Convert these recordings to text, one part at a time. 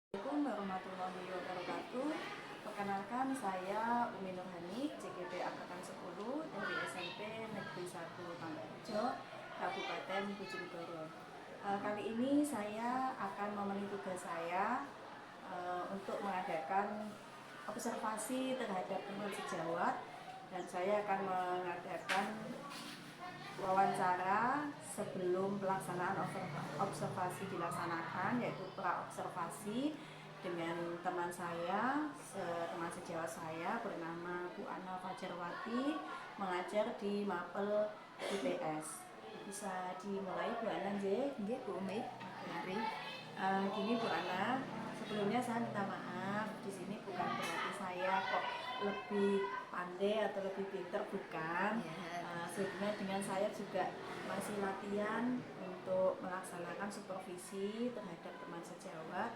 Assalamualaikum warahmatullahi wabarakatuh. Perkenalkan, saya Umi Nurhani, CGP Angkatan 10 dari SMP Negeri 1 Pangkarejo, Kabupaten Bojonegoro. Kali ini saya akan memenuhi tugas saya untuk mengadakan observasi terhadap teman sejawat, dan saya akan mengadakan wawancara sebelum pelaksanaan observasi dilaksanakan, yaitu pra-observasi dengan teman saya, teman sejawat saya bernama Bu Ana Fajarwati, mengajar di Mapel IPS. Bisa dimulai Bu Ana, nggih Bu Umi. Mari. Gini Bu Ana, sebelumnya saya minta maaf, di sini bukan berarti saya kok lebih pandai atau lebih pinter, bukan. Sebenarnya dengan saya juga masih latihan untuk melaksanakan supervisi terhadap teman sejawat,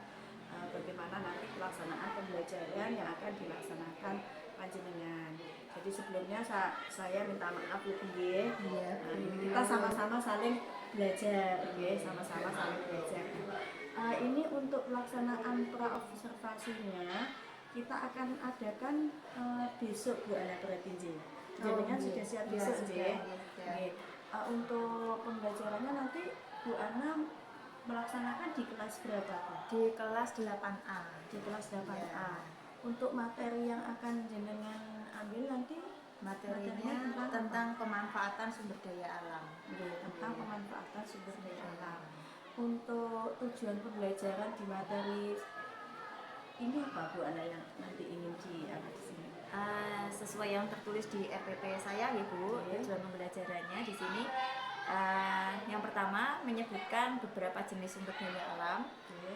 bagaimana nanti pelaksanaan pembelajaran yang akan dilaksanakan panjenengan. Jadi sebelumnya saya minta maaf Bu Nggih. Kita sama-sama saling belajar, sama-sama saling belajar. Ini untuk pelaksanaan pra-observasinya kita akan adakan besok Bu Ana, berarti nggih. Jadinya sudah siap besok nggih. Untuk pembelajarannya nanti Bu Ana melaksanakan di kelas berapa Bu? Di kelas 8A. Di kelas 8A. Untuk materi yang akan jenengan ambil nanti materinya tentang pemanfaatan sumber daya alam. Tentang pemanfaatan sumber daya alam. Untuk tujuan pembelajaran di materi ini apa Bu Ana yang nanti ingin di sini? Sesuai yang tertulis di RPP saya ya Bu, tujuan pembelajarannya di sini yang pertama menyebutkan beberapa jenis sumber daya alam,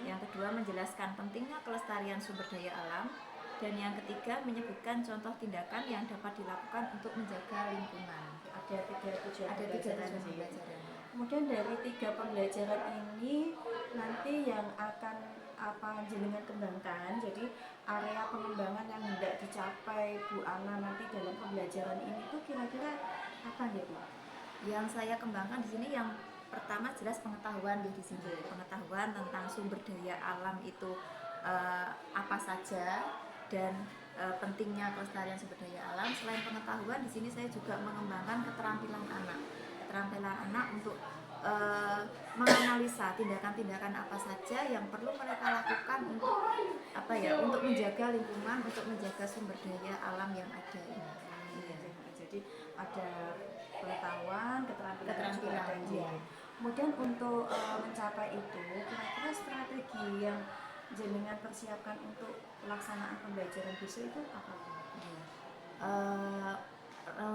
yang kedua menjelaskan pentingnya kelestarian sumber daya alam, dan yang ketiga menyebutkan contoh tindakan yang dapat dilakukan untuk menjaga lingkungan. Ada tiga tujuan pembelajaran. Kemudian dari tiga pembelajaran ini nanti yang akan apa jenengan kembangkan, jadi area pengembangan yang hendak dicapai Bu Ana nanti dalam pembelajaran ini tuh kira-kira apa ya Bu? Yang saya kembangkan di sini yang pertama jelas pengetahuan di sini. Pengetahuan tentang sumber daya alam itu apa saja, dan pentingnya kelestarian sumber daya alam. Selain pengetahuan, di sini saya juga mengembangkan keterampilan anak untuk menganalisa tindakan-tindakan apa saja yang perlu mereka lakukan untuk untuk menjaga lingkungan, untuk menjaga sumber daya alam yang ada ini. Jadi ada pengetahuan, keterampilan. Kemudian untuk mencapai itu, kira-kira strategi yang jenengan persiapkan untuk pelaksanaan pembelajaran besok itu apa?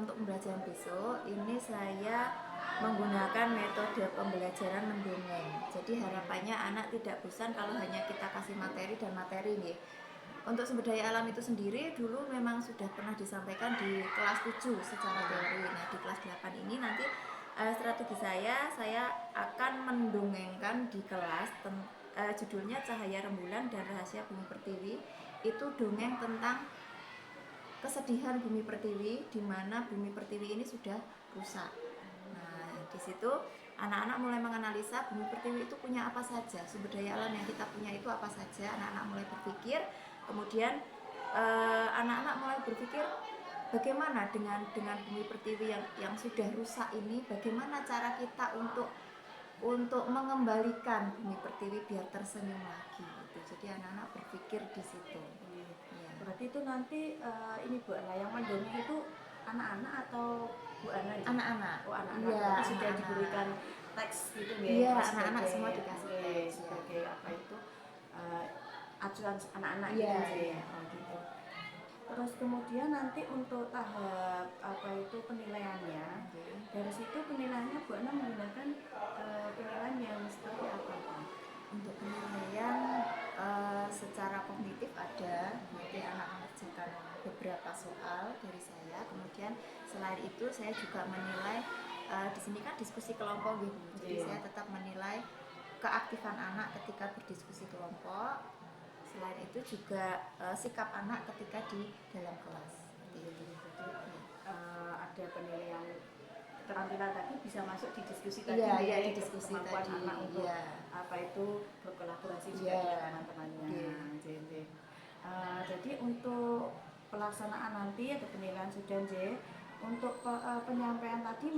Untuk pembelajaran besok ini saya menggunakan metode pembelajaran mendongeng. Jadi harapannya anak tidak bosan kalau hanya kita kasih materi dan materi nih. Untuk sumber daya alam itu sendiri dulu memang sudah pernah disampaikan di kelas 7 secara teori. Nah, di kelas 8 ini nanti strategi saya akan mendongengkan di kelas judulnya Cahaya Rembulan dan Rahasia Bumi Pertiwi. Itu dongeng tentang kesedihan bumi pertiwi, di mana bumi pertiwi ini sudah rusak. Nah, di situ anak-anak mulai menganalisa bumi pertiwi itu punya apa saja, sumber daya alam yang kita punya itu apa saja. Anak-anak mulai berpikir, kemudian anak-anak mulai berpikir bagaimana dengan bumi pertiwi yang sudah rusak ini, bagaimana cara kita untuk mengembalikan bumi pertiwi biar tersenyum lagi gitu. Jadi anak-anak berpikir di situ. Berarti itu nanti ini Bu Ana yang mendongeng itu anak-anak atau Bu Ana? Anak-anak. Oh, anak-anak. Sudah diberikan teks gitu ya? Iya, anak-anak semua dikasih teks. Sebagai apa itu acuan anak-anak gitu ya. Gitu. Terus kemudian nanti untuk tahap apa itu penilaiannya, dari situ penilaiannya Bu Ana menggunakan penilaian yang seperti apa? Untuk penilaian secara kognitif ada, nanti anak mengerjakan beberapa soal dari saya. Kemudian selain itu saya juga menilai di sini kan diskusi kelompok gitu. Jadi saya tetap menilai keaktifan anak ketika berdiskusi kelompok. Selain itu juga sikap anak ketika di dalam kelas. Jadi ada penilaian keterampilan tadi bisa masuk di diskusi tadi, di diskusi kemampuan tadi, anak untuk apa itu berkolaborasi juga dengan teman-temannya. untuk pelaksanaan nanti ada penilaian sudah J. Untuk penyampaian tadi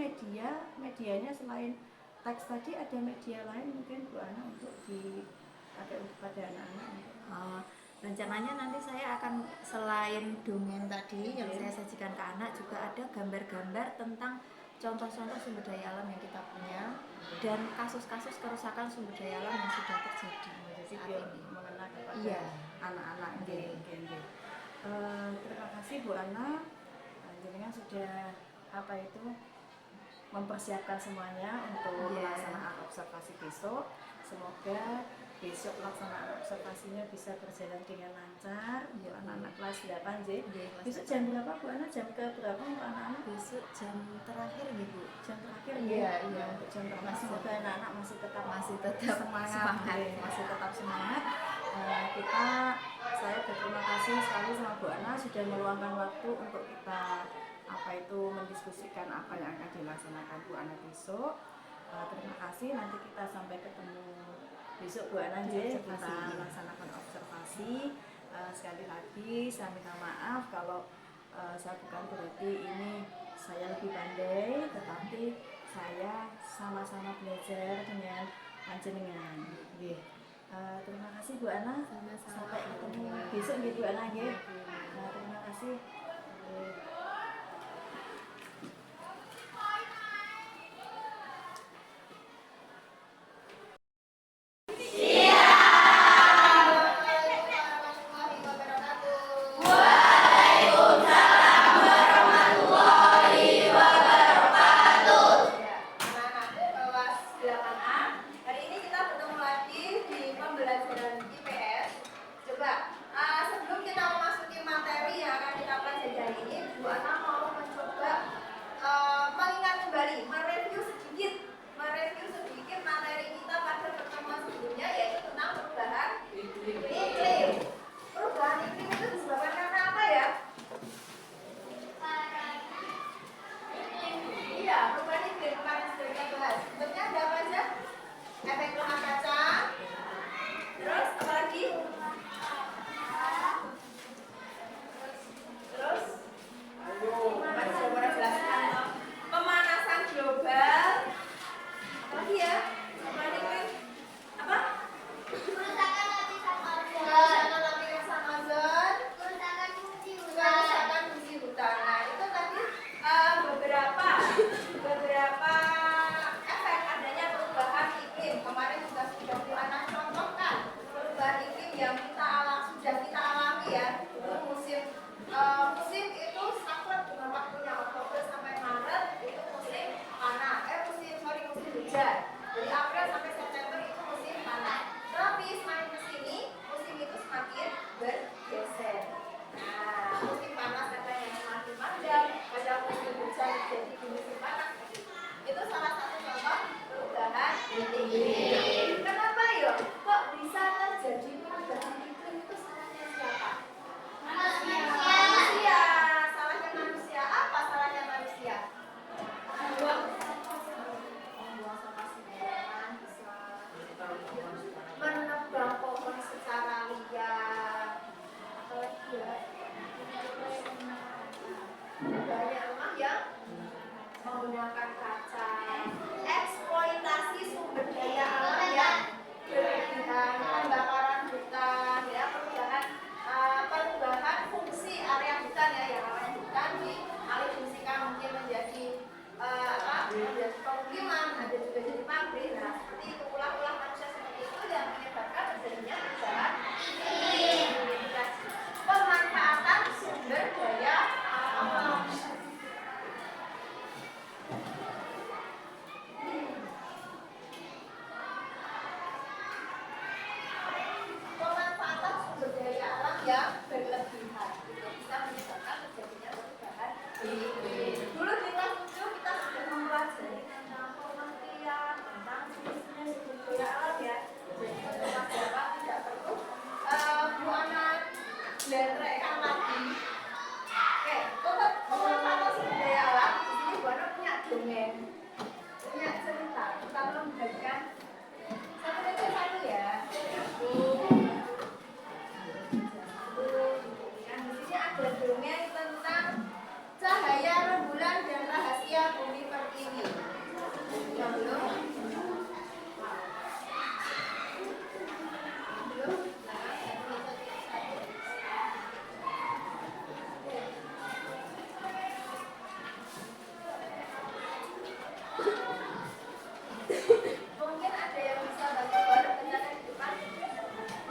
medianya selain teks tadi ada media lain mungkin Bu Ana untuk ada pada anak-anak. Rencananya nanti saya akan selain dongeng tadi yang saya sajikan ke anak juga ada gambar-gambar tentang contoh-contoh sumber daya alam yang kita punya dan kasus-kasus kerusakan sumber daya alam yang sudah terjadi saat ini mengenai kepada anak-anak. Terima kasih Bu Ana, jenengan sudah mempersiapkan semuanya untuk pelaksanaan observasi besok. Semoga besok pelaksanaan observasinya bisa berjalan dengan lancar untuk anak-anak kelas 8 J. Besok jam berapa Bu Ana? Jam ke berapa untuk anak-anak? Besok jam terakhir nih Bu. Jam terakhir ya? Iya. Untuk jam terakhir. Semoga anak-anak masih tetap semangat. Masih tetap semangat. Saya berterima kasih sekali sama Bu Ana sudah meluangkan waktu untuk kita mendiskusikan apa yang akan dilaksanakan Bu Ana besok. Terima kasih, nanti kita sampai ketemu besok Bu Ana kita laksanakan observasi. Sekali lagi saya minta maaf kalau saya bukan berarti ini saya lebih pandai, tetapi saya sama-sama belajar dengan panjenengan. Terima kasih Bu Ana. Sampai ketemu besok Bu Ana. Terima kasih.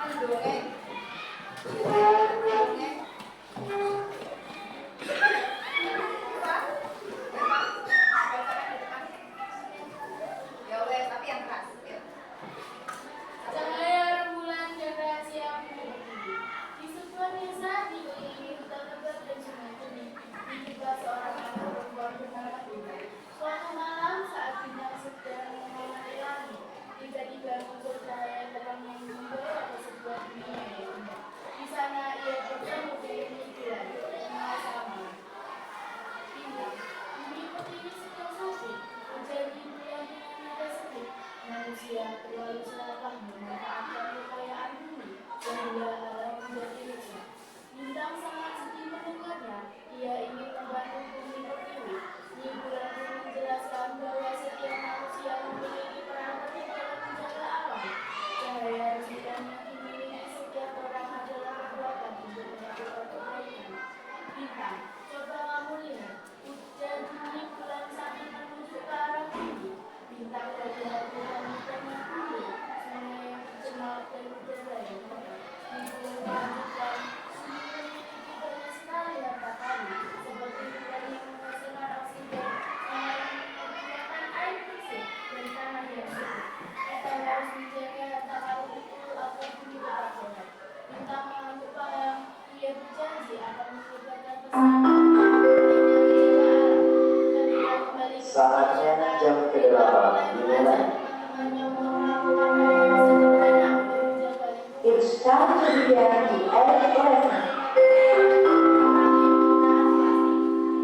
mendongeng mendongeng ya wes tapi yang keras ya. Cahaya rembulan dan rahasiamu di sebuah desa dikelilingi hutan lebat dan sungai jernih. Hiduplah seorang anak perempuan bernama Dina. Suatu malam saat bintang sedang menyinari langit, tiba-tiba muncul cahaya terang yang membawa ke sebuah dunia yang indah. Di sana ia bertemu dengan bulan yang sama. Bintang, bumi pertiwi sedang sakit, menjadi bulan dengan nada sedih. Manusia terlalu serakah memanfaatkan kekayaan bumi sehingga alam menjadi rusak. Bintang sangat sedih mendengarnya. Ia ingin membantu bumi pertiwi. Nyi Bulan pun menjelaskan bahwa setiap manusia memiliki peran penting dalam menjaga alam. Cahaya rembulan yang dimiliki setiap orang adalah kekuatan untuk melakukan kebaikan. Bintang, coba kamu lihat. Ujar Nyi Bulan sambil menunjuk ke arah bumi. Bintang melihat bulan tengah bumi, sungai yang bergelap dan udara yang kotor. Nyi Bulan melanjutkan, sungguh memiliki banyak sekali harta karun, seperti bulan yang menghasilkan oksigen, sungai yang menyediakan air bersih, dan tanah yang subur. Kita harus menjaga harta karun itu agar bumi tetap sehat. Bintang mengangguk paham, ia berjanji akan menyebarkan pesan Saatnya jam ke-8 dimulai. It's time to begin the 8th lesson.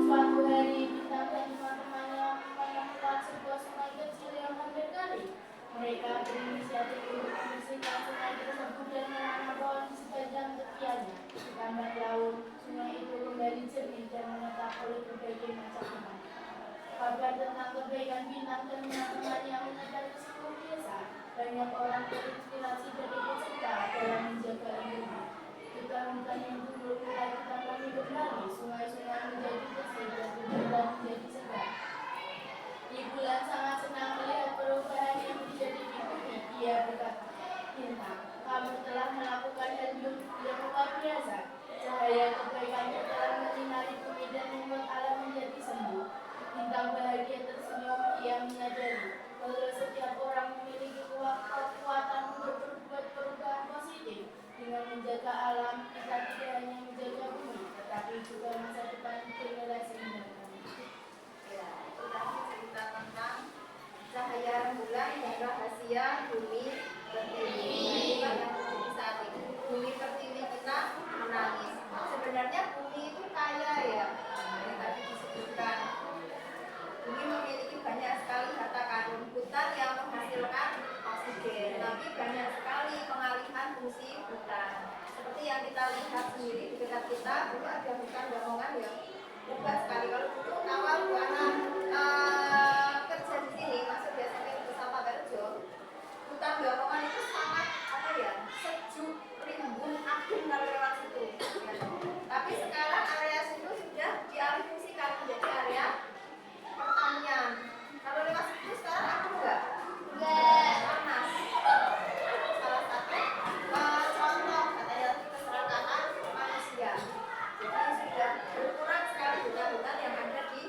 Suatu hari, Bintang dan teman-temannya menemukan sebuah sungai kecil yang hampir kering. Mereka berinisiatif untuk membersihkan sungai tersebut dan menanam pohon di sepanjang tepiannya. Lambat laun, sungai itu kembali jernih dan menetap oleh berbagai macam hewan. Kabar tentang kebaikan Bintang dan teman-temannya menyebar ke seluruh desa. Banyak orang terinspirasi dan ikut serta dalam menjaga lingkungan. Hutan-hutan yang dulu mulai ditanami kembali, sungai-sungai menjadi bersih dan udara menjadi segar. Nyi Bulan sangat senang melihat perubahan yang terjadi di bumi. Ia berkata, Bintang, kamu telah melakukan hal yang luar biasa. Cahaya kebaikanmu telah menyinari bumi dan membuat alam menjadi sembuh. Bintang bahagia tersenyum. Ia menyadari bahwa setiap orang memiliki kekuatan untuk berbuat perubahan positif. Dengan menjaga alam, kita tidak hanya menjaga bumi, tetapi juga masa depan generasi mendatang. Ya, itu tadi cerita tentang cahaya rembulan dan rahasia bumi pertiwi. Nah, inilah yang terjadi saat ini. Bumi pertiwi kita menangis. Sebenarnya bumi itu kaya ya, yang tadi disebutkan. Bumi memiliki banyak sekali harta karun, hutan yang menghasilkan oksigen, tapi banyak sekali pengalihan fungsi hutan. Seperti yang kita lihat sendiri di dekat kita, dulu ada hutan Lamongan yang lebat sekali. Kalau dulu awal Bu Ana kerja di sini, masuk di SMP Wisata Berejo, hutan Lamongan itu sangat sejuk, rimbun, adem kalau lewat situ. Ya. Tapi sekarang area situ sudah dialih fungsikan menjadi area pertanian. Kalau lewat situ sekarang adem enggak? Enggak. Panas. Salah satu contoh katanya keserakahan manusia. Jadi sudah berkurang sekali hutan-hutan yang ada di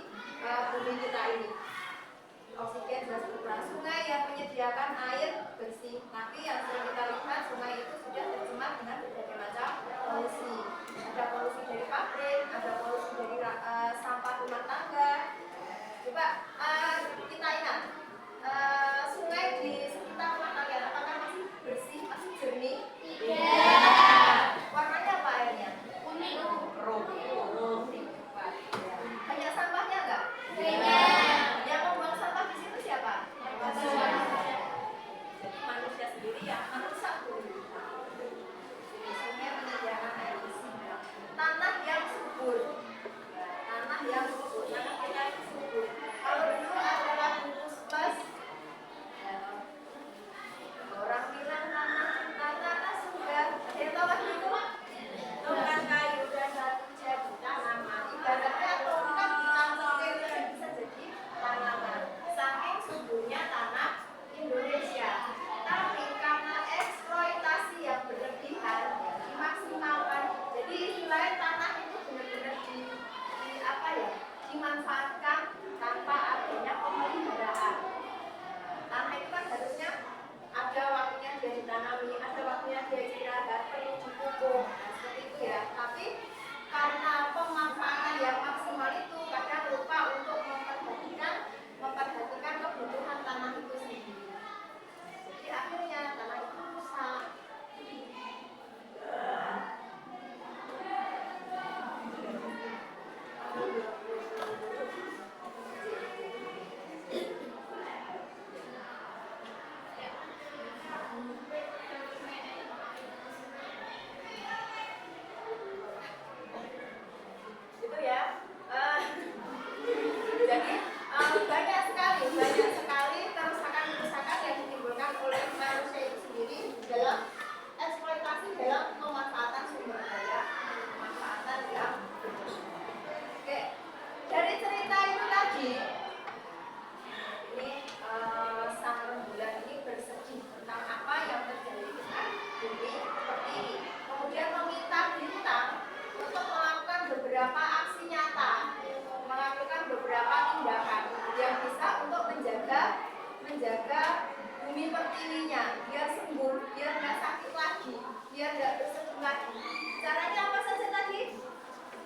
lagi. Caranya apa saja tadi?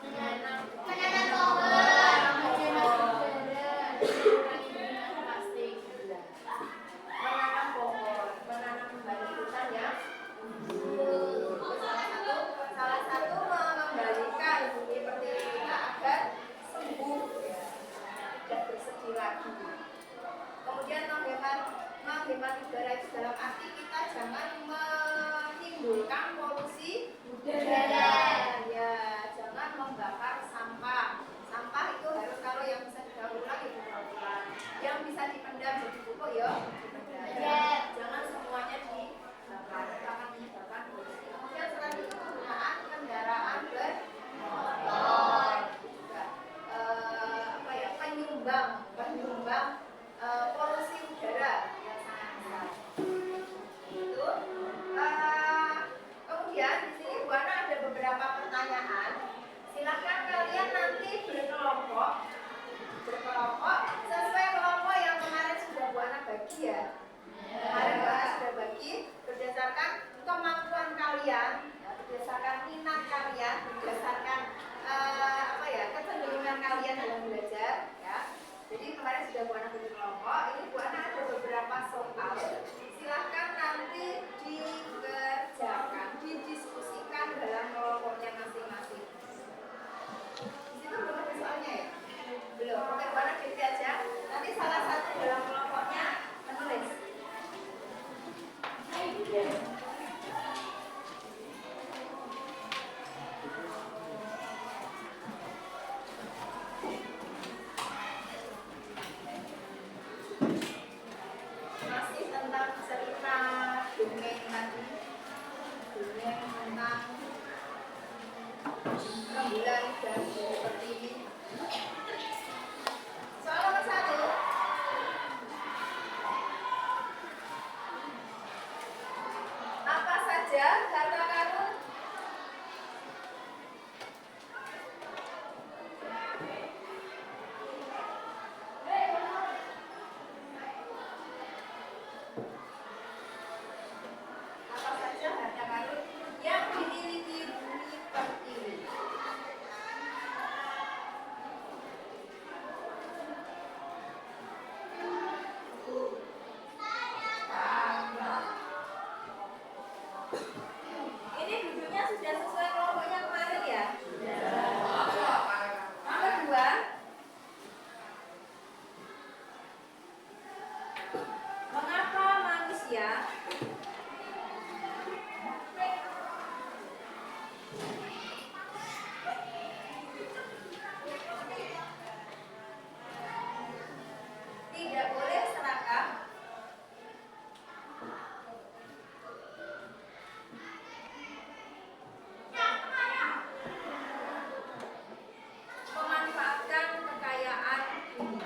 Menanam pohon, mengurangi penggunaan plastik. Menanam pohon, menanam kembali hutan ya. Salah satu mengembalikan seperti kita agar sembuh ya, tidak bersedih lagi. Kemudian menghemat udara itu dalam arti kita jangan menimbulkan polusi udara. Ya, jangan membakar sampah. Sampah itu harus kalau yang bisa didaur ulang ya didaur ulang. Yang bisa dipendam jadi pupuk ya dipendam. Jangan semuanya dibakar, itu akan menyebabkan polusi. Kemudian selanjutnya penggunaan kendaraan bermotor juga penyumbang polusi udara yang sangat besar. Itu. Kemudian di sini Bu Ana ada beberapa pertanyaan. Silakan kalian nanti berkelompok sesuai kelompok yang kemarin sudah Bu Ana bagi ya. Kemarin Bu Ana sudah bagi berdasarkan kemampuan kalian, ya, berdasarkan minat kalian, berdasarkan kecenderungan kalian dalam belajar. Ya. Jadi kemarin sudah Bu Ana bagi kelompok. Ini Bu Ana ada beberapa soal. Silahkan nanti dikerjakan, didiskusikan dalam kelompoknya masing-masing. Di situ belum ada soalnya ya? Belum. Oke, Bu Ana diri aja. Nanti salah satu dalam kelompoknya menulis. Masih tentang cerita dongeng tadi, dongeng tentang rembulan dan seperti ini. Soal nomor 1. Apa saja harta karun? Apa saja harta karun yang dimiliki bumi pertiwi? Ini duduknya sudah sesuai kelompoknya kemarin ya? Nomor 2. Mengapa manusia tidak boleh serakah memanfaatkan kekayaan bumi?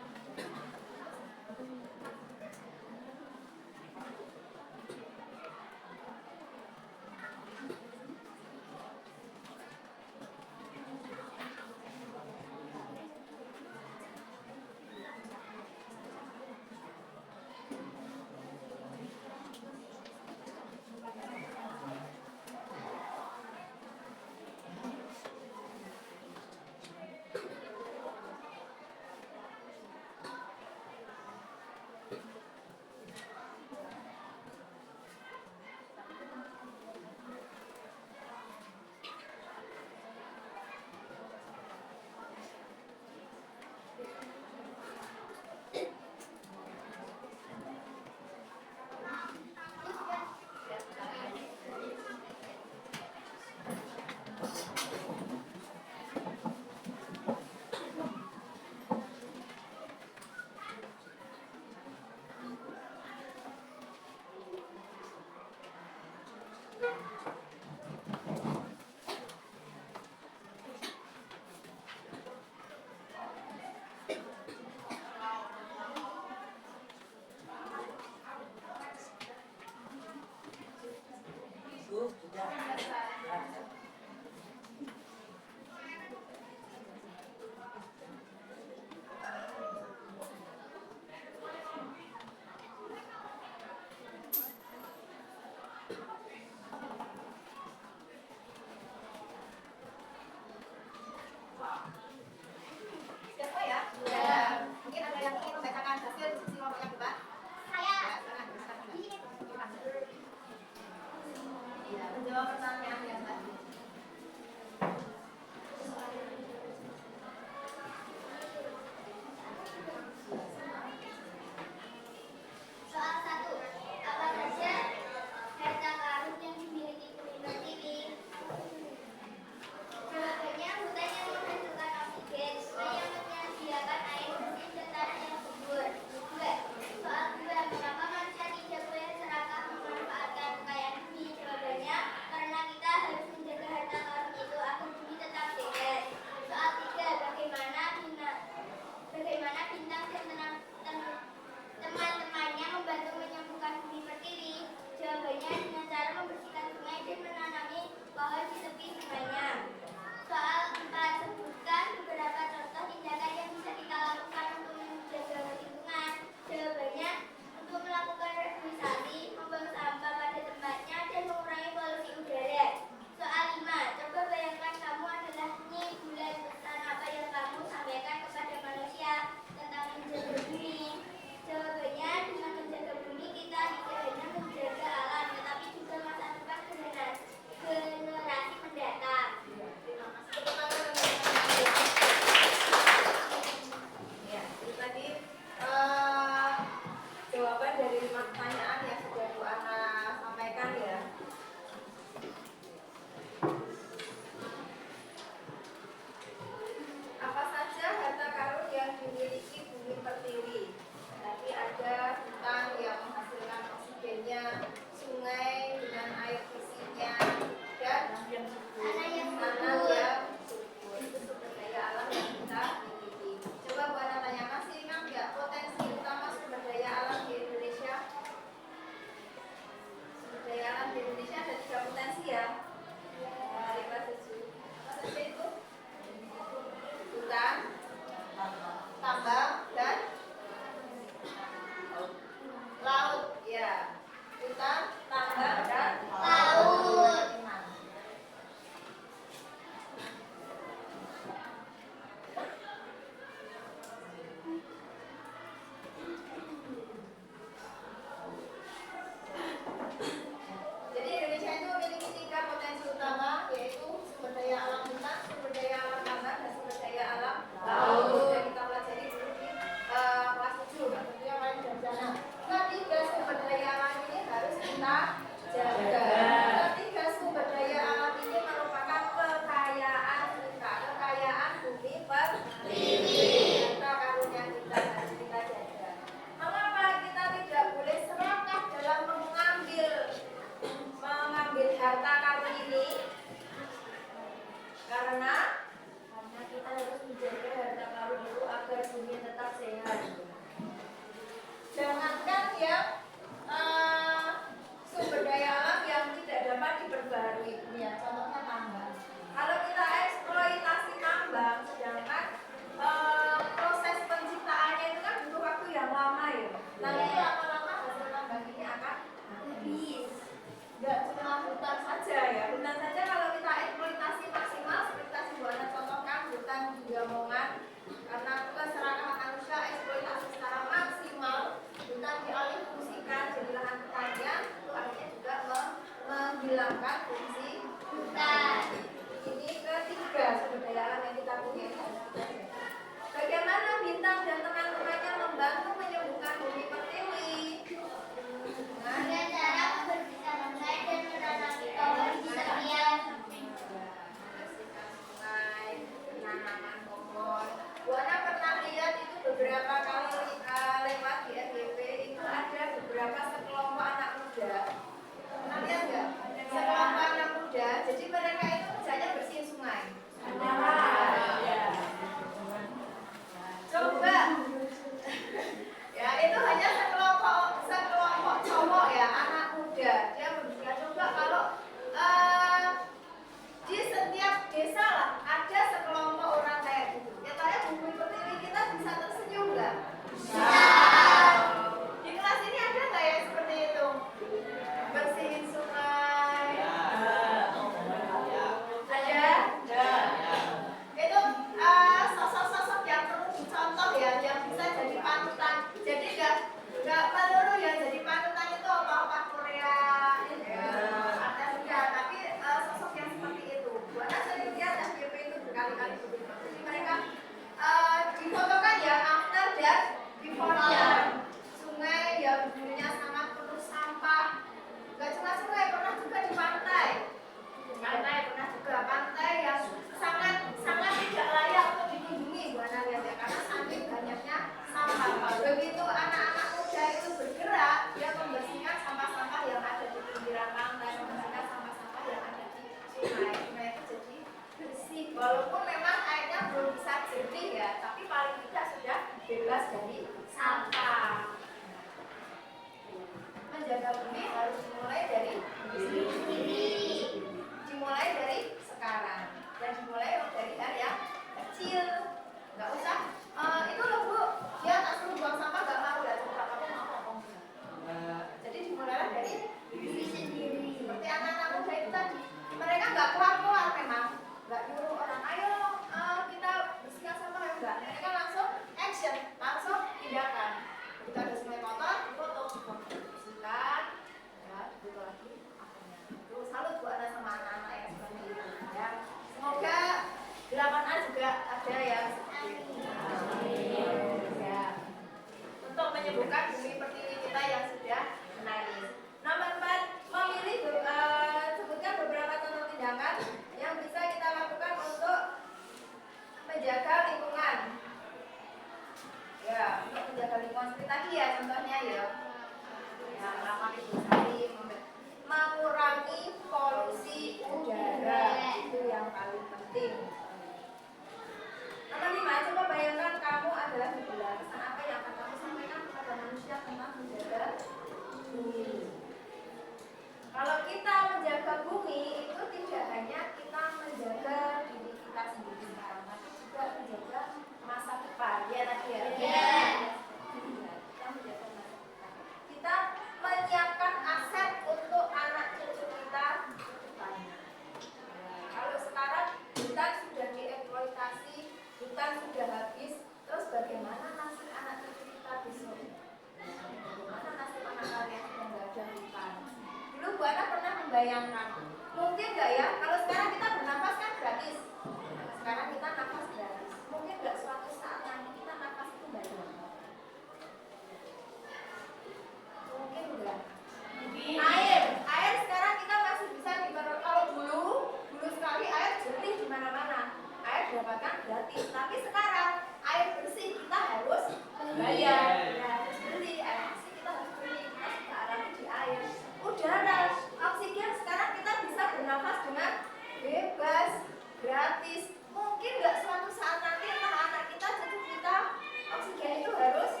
gratis. Tapi sekarang air bersih kita harus bayar. Ya, harus beli air bersih, kita harus beli. Kita sudah alami di air. Udara, oksigen sekarang kita bisa bernafas dengan bebas, gratis. Mungkin nggak suatu saat nanti entah anak kita, cucu kita, oksigen itu harus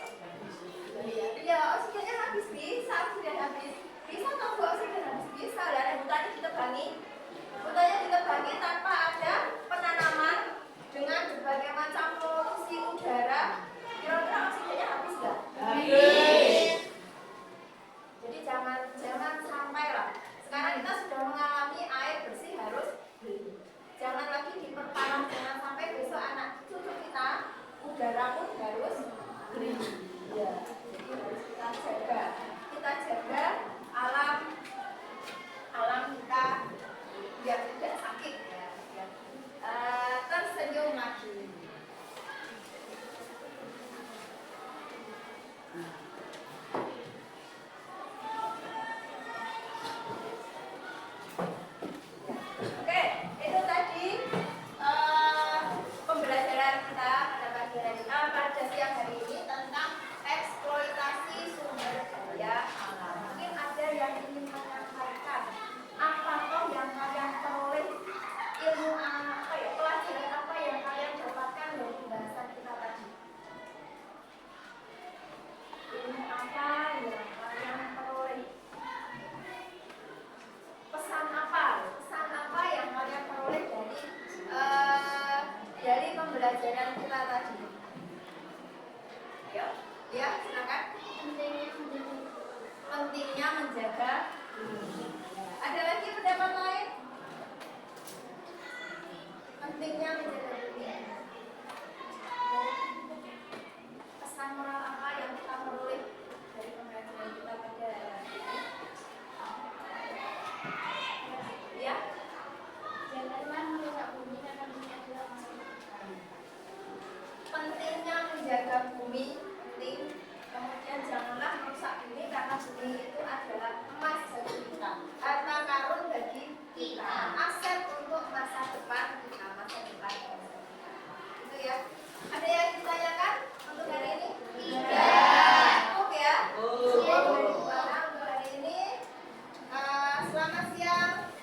ya oksigennya habis, bisa oksigen habis. Bisa atau enggak oksigen habis? Bisa. Dan hutannya ditebangi. Hutannya ditebangi tanpa ada penanaman dengan berbagai macam polusi udara. Kira-kira oksigennya habis nggak? Habis. Jadi jangan sampai lah. Sekarang kita sudah mengalami air bersih harus beli. Jangan lagi diperparah, jangan sampai besok anak cucu kita udara pun harus beli. Ya, jadi harus kita jaga alam kita biar tidak sakit ya. Tersenyum lagi. Oke, itu tadi pembelajaran kita pada siang hari ini tentang eksploitasi sumber daya alam. Mungkin ada yang ingin menyampaikan apa toh yang kalian peroleh, ilmu apa ya, pelajaran apa yang kalian dapatkan dari pembahasan kita tadi? Ilmu apa yang kalian peroleh? Pesan apa yang kalian peroleh dari pembelajaran kita tadi? Ayo, ya silakan. Pentingnya menjaga bumi. Ada lagi pendapat lain? Pentingnya menjaga bumi. Pesan moral apa yang kita peroleh dari pembelajaran kita pada hari ini? Ya, Janganlah merusak bumi karena bumi adalah makhluk. pentingnya menjaga bumi penting. Kemudian janganlah merusak bumi karena bumi itu adalah emas bagi kita, harta karun bagi kita, aset untuk masa depan kita, masa depan bangsa kita. Itu ya. Ada yang ditanyakan untuk hari ini? Tidak. Cukup ya? Karena untuk hari ini selamat siang.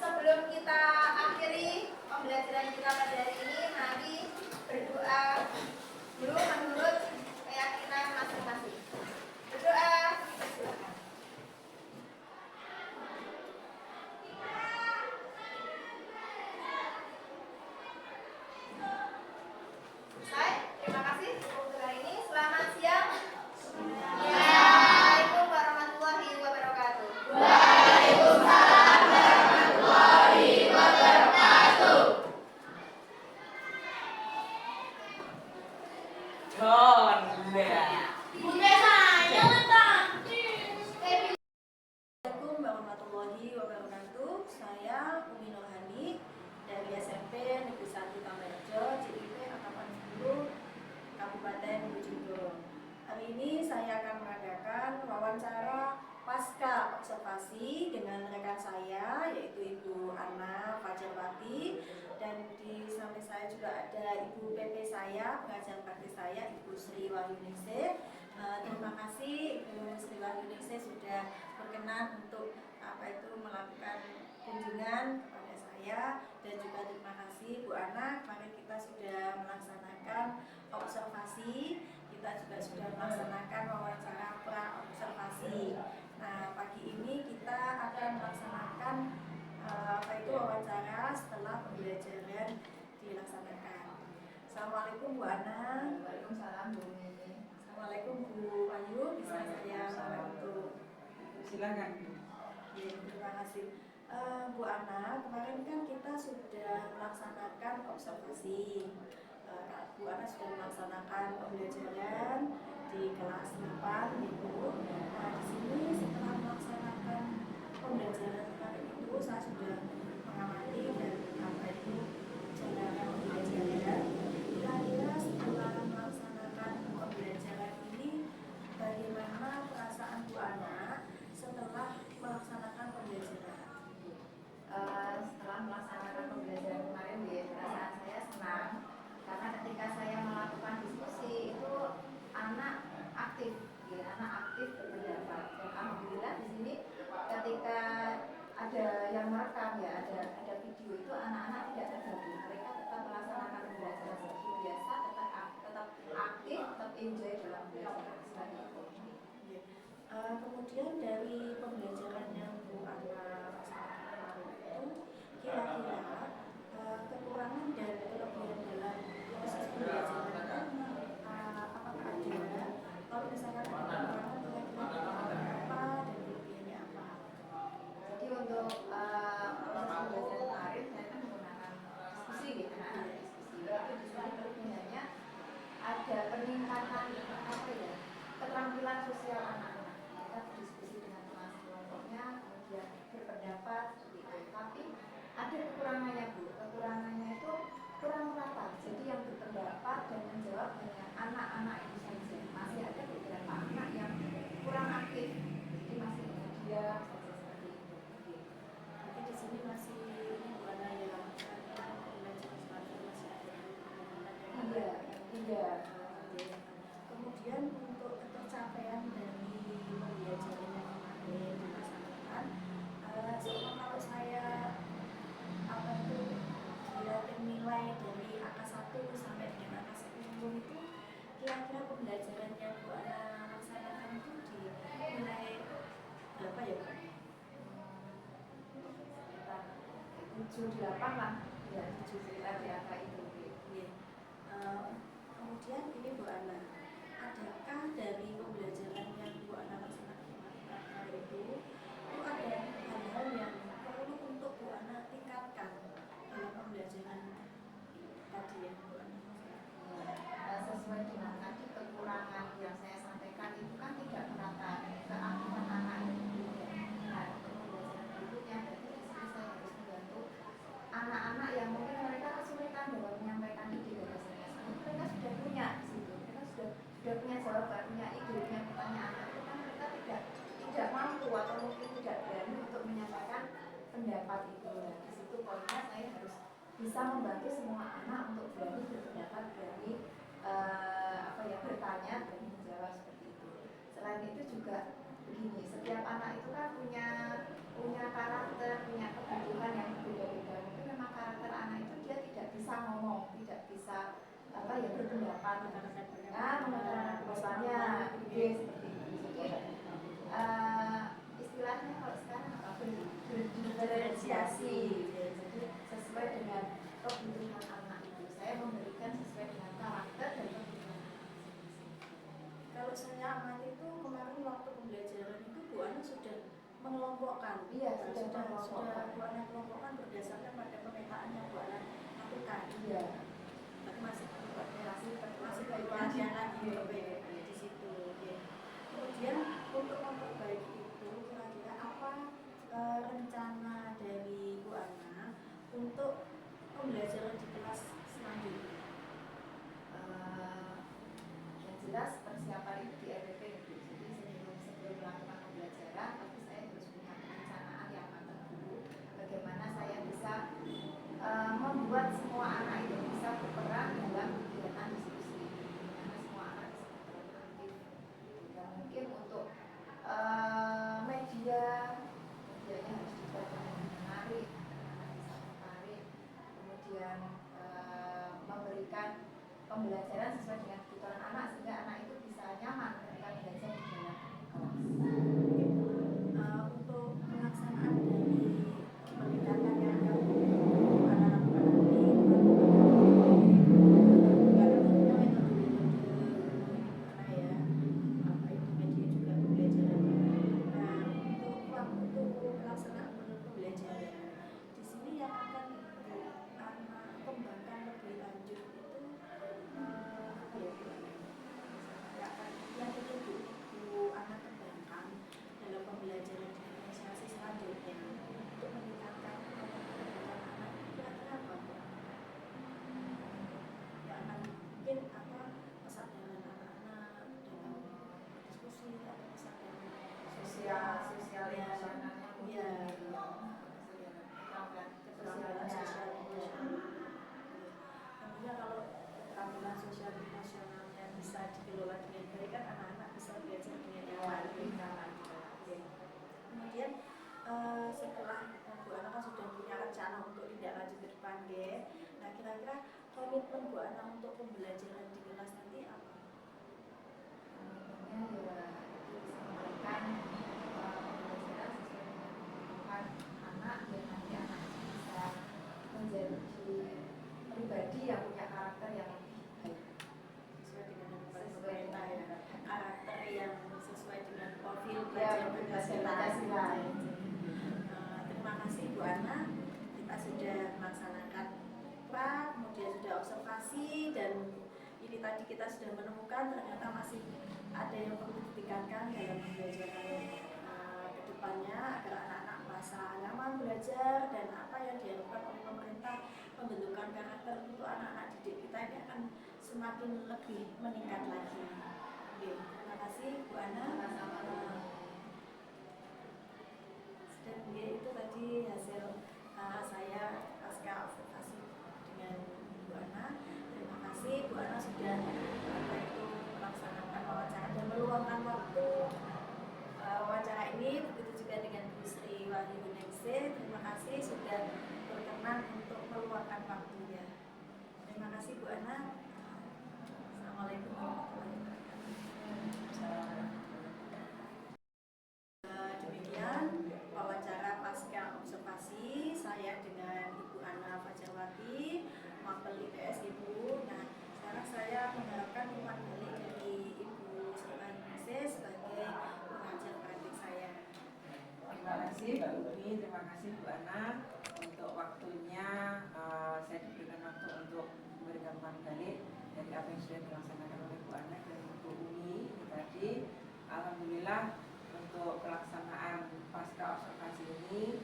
Sebelum kita akhiri pembelajaran kita pada hari ini, mari berdoa dulu menurut keyakinan masing-masing. Berdoa, silakan. Selesai. Terima kasih untuk hari ini. Selamat siang. Assalamualaikum warahmatullahi wabarakatuh. Assalamualaikum warahmatullahi wabarakatuh. Saya Umi Nurhani dari SMP Negeri 1 Tambarjo, JIP Angkatan 10 Kabupaten Bojonegoro. Hari ini saya akan mengadakan wawancara pasca observasi dengan rekan saya yaitu Ibu Anna Fajarwati, dan di samping saya juga ada Ibu PP saya, pengajar praktis saya Ibu Sri Wahyuningsih. Terima kasih Ibu Sri Wahyuningsih sudah berkenan untuk melakukan kunjungan kepada saya, dan juga terima kasih Bu Ana, kemarin kita sudah melaksanakan observasi, kita juga sudah melaksanakan wawancara pra observasi. Nah, pagi ini kita akan melaksanakan wawancara setelah pembelajaran dilaksanakan. Assalamualaikum Bu Ana. Waalaikumsalam Bu Mimi. Assalamualaikum Bu Ayu, bisa saya mohon untuk silakan. ya, terima kasih. Bu Ana, kemarin kan kita sudah melaksanakan observasi. Bu Ana sudah melaksanakan pembelajaran di kelas 8 Ibu. Nah, di sini setelah melaksanakan pembelajaran kemarin itu saya sudah mengamati dan jalankan pembelajaran. Kira-kira setelah melaksanakan pembelajaran ini, bagaimana perasaan Bu Ana setelah melaksanakan pembelajaran? Setelah melaksanakan pembelajaran kemarin, perasaan terekam ya, ada video itu anak-anak tidak terganggu, mereka tetap melaksanakan pembelajaran seperti biasa, tetap aktif, tetap enjoy dalam belajar seperti itu. Kemudian dari pembelajaran yang Bu Ana laksanakan kemarin itu kira-kira kekurangan dan kelebihan dalam proses pembelajaran apakah ada? Kalau misalkan ada kekurangan kira-kira apa dan kelebihannya apa? Jadi untuk proses pembelajaran kemarin saya kan menggunakan diskusi gitu, anak-anak diskusi. Itu di sini kelebihannya ada peningkatan apa ya, keterampilan sosial anak-anak. Mereka berdiskusi dengan teman kelompoknya, kemudian berpendapat seperti itu. Tapi ada kekurangannya Bu, kekurangannya itu kurang merata. Jadi yang berpendapat dan menjawab hanya anak-anak itu saja. Masih ada beberapa anak yang kurang aktif, jadi masih diam saja seperti itu. Tapi di sini masih Bu Ana yang belajar semacam masih ada Iya, iya. Kemudian untuk ketercapaian dari pembelajaran yang kemarin dilaksanakan, kalau saya apa itu dirating nilai dari angka 1 sampai dengan angka 10 itu kira-kira pembelajaran yang Bu Ana laksanakan itu di nilai berapa ya Bu? Sekitar 7-8 lah, ya 7 sekitar di angka itu. Iya. Kemudian ini Bu Ana, adakah dari pembelajaran yang Bu Ana laksanakan kemarin itu ada hal-hal yang perlu untuk Bu Ana tingkatkan dalam pembelajaran tadi yang Bu Ana laksanakan? Sesuai dengan tadi kekurangan yang saya sampaikan itu kan tidak merata keaktifan anak itu. Nah, untuk pembelajaran berikutnya berarti di sini saya harus membantu anak-anak yang mungkin mereka kesulitan dalam menyampaikan ide gagasannya. Mereka sudah punya di situ, mereka sudah punya jawaban, punya ide, punya pertanyaan, tapi kan mereka tidak mampu atau mungkin tidak berani untuk menyampaikan pendapat itu. Nah, di situ poinnya saya harus bisa membantu semua anak untuk berani berpendapat, berani bertanya, berani menjawab seperti itu. Selain itu juga begini, setiap anak itu kan punya karakter, punya kebutuhan yang berbeda-beda. Mungkin memang karakter anak itu dia tidak bisa ngomong, tidak bisa berpendapat, mengutarakan pendapatnya, seperti itu. Jadi istilahnya kalau sekarang berdiferensiasi, jadi sesuai dengan kebutuhan anak itu. Saya memberikan sesuai dengan karakter dan kebutuhan anak. Kalau saya amati itu kemarin waktu pembelajaran itu Bu Ana sudah mengelompokkan. Iya, sudah Bu Ana kelompokkan berdasarkan pada pemetaan yang Bu Ana lakukan. Iya. Tapi masih perlu lagi diperbaiki di situ. Oke. Kemudian untuk memperbaiki itu kira-kira apa rencana dari Bu Ana untuk pembelajaran di kelas selanjutnya? Yang jelas persiapan itu di RPP itu. Jadi sebelum melakukan pembelajaran, tapi saya harus punya perencanaan yang matang dulu. Bagaimana saya bisa membuat semua anak itu bisa berperan dalam kegiatan diskusi. Bagaimana semua anak bisa berperan aktif. Dan mungkin untuk medianya harus dibuat yang menarik, anak-anak bisa tertarik. Kemudian memberikan pembelajaran sesuai dengan kebutuhan anak sehingga anak itu bisa nyaman ketika belajar di dalam kelas. Untuk pelaksanaan dari pendekatan yang akan anak lakukan media juga pembelajaran. Untuk pelaksanaan pembelajaran di sini yang akan anak kembangkan lebih lanjut itu kira-kira komitmen Bu Ana untuk pembelajaran di kelas nanti apa? Komitmennya ya bisa memberikan pembelajaran sesuai dengan kebutuhan anak dan nanti anak bisa menjadi pribadi yang punya karakter yang lebih baik Sesuai dengan sesuai pemerintah ya, dengan karakter yang sesuai dengan profil ya, belajar Pancasila. Terima kasih Bu Ana, kita sudah melaksanakan pra, kemudian sudah observasi, dan ini tadi kita sudah menemukan ternyata masih ada yang perlu ditingkatkan dalam pembelajaran ke depannya agar anak-anak merasa nyaman belajar, dan apa yang diharapkan oleh pemerintah pembentukan karakter untuk anak-anak didik kita ini akan semakin lebih meningkat lagi. Oke, terima kasih Bu Ana. Dan itu tadi hasil saya pasca observasi dengan Bu Ana. Terima kasih Bu Ana sudah melaksanakan wawancara dan meluangkan waktu wawancara ini. Begitu juga dengan Bu Sri Wahyuningsih. Terima kasih sudah berkenan untuk meluangkan waktunya. Terima kasih Bu Ana. Assalamualaikum warahmatullahi wabarakatuh. Demikian wawancara pasca observasi saya dengan Ibu Ana Fajarwati, Mapel IPS Ibu. Nah, sekarang saya mengharapkan umpan balik dari Ibu Sri Wahyuningsih sebagai pengajar praktik saya. Terima kasih Mbak Umi, terima kasih Bu Ana untuk waktunya. Saya diberikan waktu untuk memberikan umpan balik dari apa yang sudah dilaksanakan oleh Bu Ana dan Bu Umi tadi. Alhamdulillah untuk pelaksanaan pasca observasi ini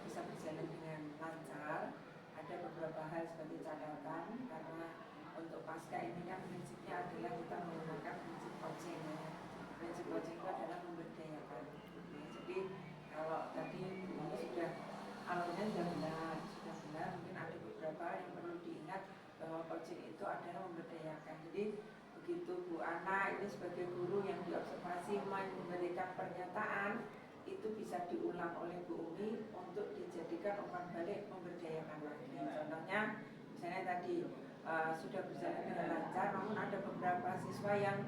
bisa berjalan dengan lancar. Ada beberapa hal sebagai catatan karena untuk pasca ini kan prinsipnya adalah kita menggunakan prinsip coaching ya. Prinsip coaching itu adalah memberdayakan. Ya, jadi kalau tadi ini sudah alurnya sudah benar, mungkin ada beberapa yang perlu diingat bahwa coaching itu adalah memberdayakan. Jadi begitu Bu Ana ini sebagai guru yang diobservasi memberikan pernyataan, itu bisa diulang oleh Bu Umi untuk dijadikan umpan balik memberdayakan lagi. Contohnya misalnya tadi sudah berjalan dengan lancar, namun ada beberapa siswa yang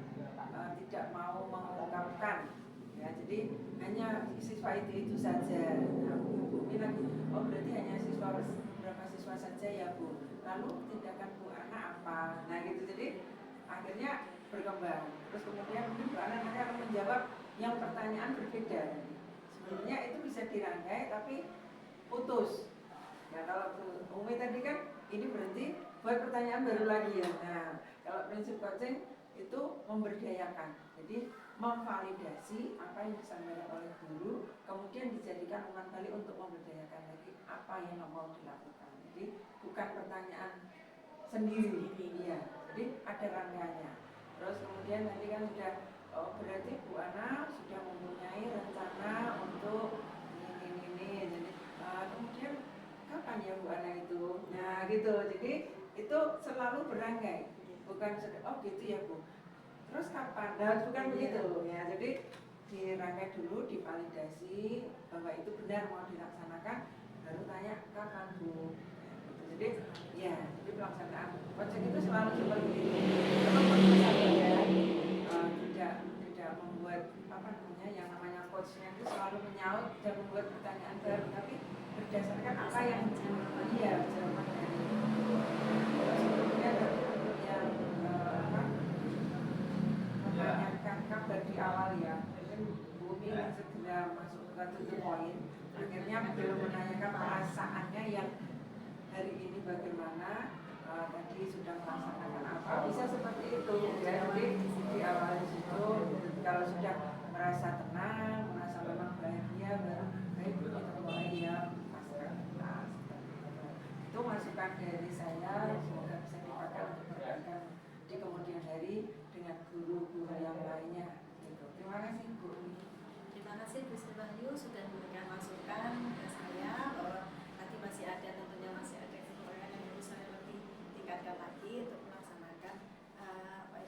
tidak mau mengungkapkan. Ya, jadi hanya siswa itu saja. Nah, Bu Umi lagi, oh berarti hanya beberapa siswa saja ya Bu. Lalu tindakan Bu Ana apa? Nah gitu, jadi akhirnya berkembang. Terus kemudian mungkin Bu Ana nanti akan menjawab yang pertanyaan berbeda. Sebenarnya itu bisa dirangkai tapi putus. Ya kalau Bu Umi tadi kan ini berhenti buat pertanyaan baru lagi ya. Nah kalau prinsip coaching itu memberdayakan. Jadi memvalidasi apa yang disampaikan oleh guru, kemudian dijadikan umpan balik untuk memberdayakan lagi apa yang mau dilakukan. Jadi bukan pertanyaan sendiri, iya. Jadi ada rangkaiannya. Terus kemudian nanti kan sudah, oh berarti Bu Ana sudah mempunyai rencana untuk ini. Jadi kemudian kapan ya Bu Ana itu? Nah gitu. Jadi itu selalu berangkai. Bukan oh gitu ya Bu. Terus kapan? Nah bukan begitu ya. Jadi dirangkai dulu, divalidasi bahwa itu benar mau dilaksanakan, baru tanya kapan Bu. Jadi ya, jadi pelaksanaan project itu selalu seperti itu. Tidak membuat apa namanya yang namanya coachnya itu selalu menyaut dan membuat pertanyaan baru, tapi berdasarkan apa yang dia jawaban dari sebelumnya yang menanyakan kabar di awal ya. Mungkin Bu Umi segera masuk ke tujuh poin. Akhirnya belum menanyakan perasaannya yang hari ini bagaimana, tadi sudah melaksanakan apa, bisa seperti itu ya. Jadi di awal situ kalau sudah merasa tenang, merasa memang bahagia, baru baik kita mulai ya pasca kita. Itu masukan dari saya, semoga bisa dipakai untuk berbaikan di kemudian hari dengan guru-guru yang lainnya. Gitu. Terima kasih Bu. Terima kasih Bu Sri Wahyu sudah memberikan masukan ke saya bahwa nanti masih ada kekurangan yang perlu saya lebih tingkatkan lagi untuk melaksanakan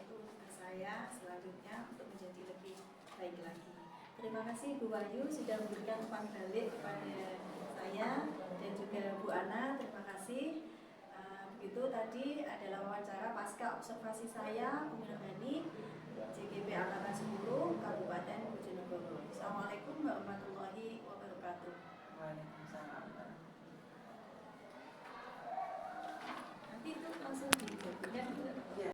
tugas saya selanjutnya untuk menjadi lebih baik lagi. Terima kasih Bu Wahyu sudah memberikan umpan balik kepada saya dan juga Bu Ana. Terima kasih. itu tadi adalah wawancara pasca observasi saya, Umi Nurhani, JGP Angkatan 10, Kabupaten Bojonegoro. Assalamualaikum warahmatullahi wabarakatuh. Waalaikumsalam. Nanti itu langsung di